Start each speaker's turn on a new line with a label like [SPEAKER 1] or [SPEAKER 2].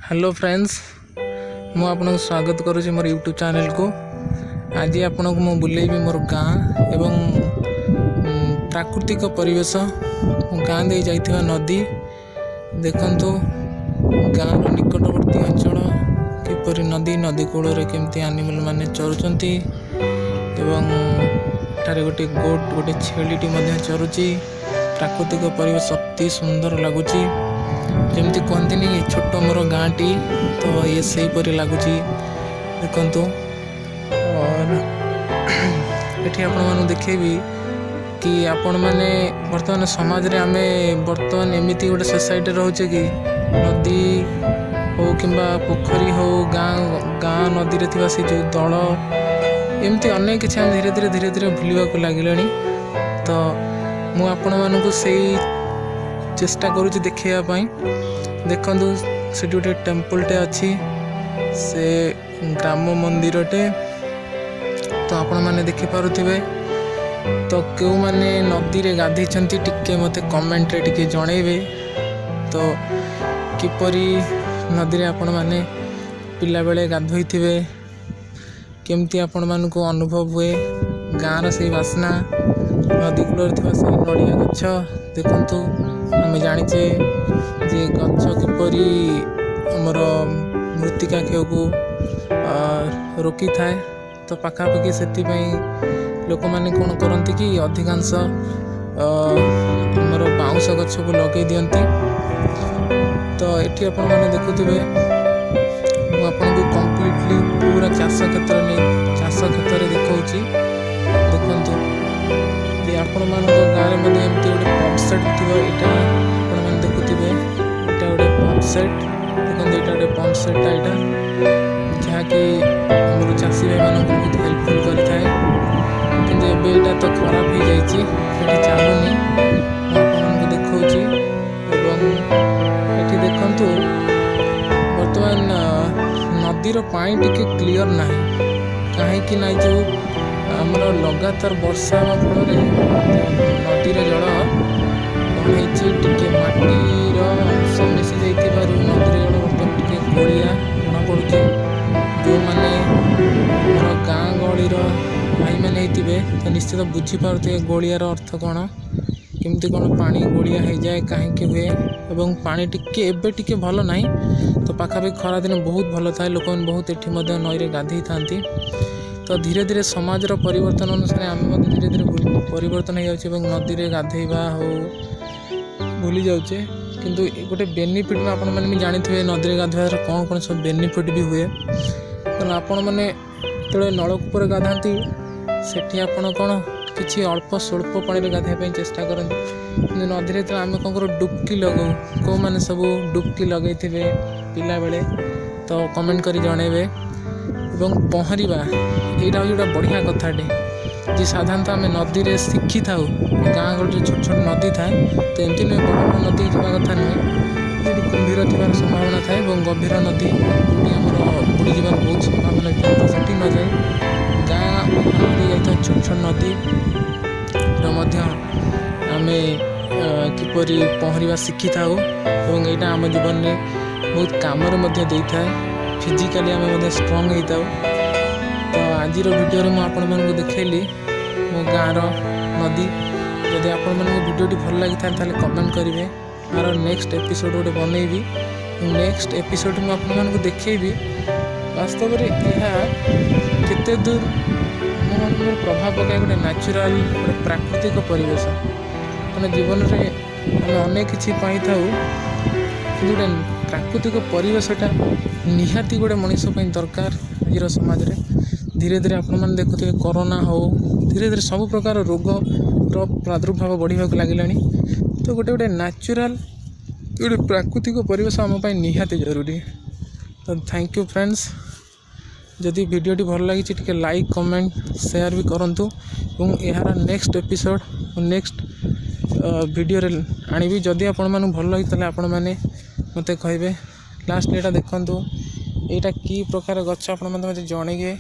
[SPEAKER 1] Hello friends मु आपन स्वागत करुँच मोर यूट्यूब चैनल को। आज आपन को मु बुलेबी मोर गाँ एवं प्राकृतिक परिवेश गाँ दे जाइथिबा नदी देखंतु गाँ निकटवर्ती अंचल किपरि नदी कूल केमती एनिमल माने चरुचंती एवं ठारे गोटे गोट गोटे छेलीटी मध्य चरुची। प्राकृतिक परिवेश अति सुंदर लगुची जमती कहती नहीं छोट मोर गाँटी तो ये सही परी लगुच देखु। और ये आपण मन देखेबी कि आपण मैंने बर्तमान समाज रे आमे बर्तमान एमती गोटे सोसाइटी रोचे कि नदी हो कि पोखरी हो गाँ नदी रे थिबा से जो दल एमती अनेक किसी धीरे धीरे भूलवा को लगिलानी। तो मु आपण मानू से चेष्टा करुँच देखापी देखु से गोटे टेम्पलटे अच्छी से ग्राम मंदिरटे तो आपण मैंने देखिपे। तो क्यों मैंने नदी रे गाधई टिके मते कमेंट रे टिके जनइबे तो किपरि नदी रे आपण मैंने पिला बेले गाधोई थे केमती आपण मान को अनुभव हुए गाँव से बास्ना नदी कूल से नड़िया गछ देखु। आम जाचे जे गछ किपरि आमर मृत्तिका क्षय को रोकी थाए तो पाखापाखि से लोक मैंने कौन करती कि अधिकांश आमर बाउंश गछ को लगे दियंती। तो ये आपण मैंने देखुवे आपन को कंप्लीटली पूरा चाष क्षेत्र देखा देखु जे आपण मान गाँव में एमती गोटे पंप सेट थी यहाँ देखुवे यहाँ गोटे पंप सेट देखते यहाँ गोटे पंप सेट यहाँ जहाँकि आम चाषी भाई मान बहुत हेल्पफुल करें कि यहाँ तो खराब हो जाए चलुनी आपको देखा ये देखु बर्तमान नदीर पानी टिके क्लीयर ना कहीं ना जो आमर लगातार वर्षा फल नदीर जल टे माटीर अंश मिसी जाइए नदीर जल बर्तमान टे गोलिया जना पड़े जो मैंने गाँ गहली भाई मैंने तो निश्चित बुझीपे गोलियार अर्थ कौन केमती कौन पानी गोलिया हो जाए कहीं हुए एवं पानी टिके एबे टिके भल ना तो पाखापाखि खरा दिन बहुत भल थाए लोक बहुत ये नई गाधई था। तो धीरे धीरे समाज परिवर्तन अनुसार आम धीरे धीरे परिवर्तन हो जाए नदी में गाधेबा हो भूली जाऊे किंतु गोटे बेनिफिट में आपण मैंने भी जानी नदी में गाधोर कौन कौन सब बेनिफिट भी हुए कारण आपण मैंने जो नलकूप गाधाती से आपण कौन किसी अल्प स्वल्प पानी गाधेवाई चेष्टा करती कि नदी में आम कौन कर डुबकी लगो कौ मैंने सब डुबकी लगे पिला बेले तो कमेंट कर जनइबे। एवं पहरिबा यहाँ हूँ गोटे बढ़िया कथाटे जी साधारणतः आम नदी में शिखी था गाँ गल छोट छोट नदी थाए तो एमती नुहे बड़ बड़ नदी जावा कथा नुहे जो कुंभीर थी संभावना थाए गभीर नदी जो बुड़ी जबार बहुत संभावना तो से न जाए गाँ जाता छोट छोट नदी आम किपरि पहरिबा शिखी था यहाँ आम जीवन में बहुत कम था फिजिकाली आम स्ट्रंग होता। तो आज वीडियो रे मुझे देखली मो गाँव नदी जदि आपण वीडियो भल लगी था कमेंट करेंगे आर नेक्स्ट एपिसोड गोटे बनईबी नेक्स्ट एपिसोड मुझे देखी वास्तव में यह केते दूर मो प्रभाव पकाए गोटे नेचुरल गोटे प्राकृतिक परिवेश मैंने जीवन में आम अनेक किसी पाई था गोटे प्राकृतिक परिवेशटा निहाती गोटे मनीष दरकार आज समाज रे। धीरे धीरे आपण मैंने देखुए कोरोना हो धीरे धीरे सब प्रकार रोग प्रादुर्भाव बढ़ा लगे तो गोटे गोटे नेचुरल गोटे प्राकृतिक परिवेश आम निहाती जरूरी। तो थैंक यू फ्रेंड्स जदि वीडियोटी भल लगी टे लाइक कमेंट शेयर भी करूँ और यार नेक्स्ट एपिसोड नेक्स्ट वीडियो रे आनिबी जदि आपण मानू भल लगी आपण मैंने मते कहे लास्ट यहाँ देखु यहाँ कि प्रकार गच आप जनइबे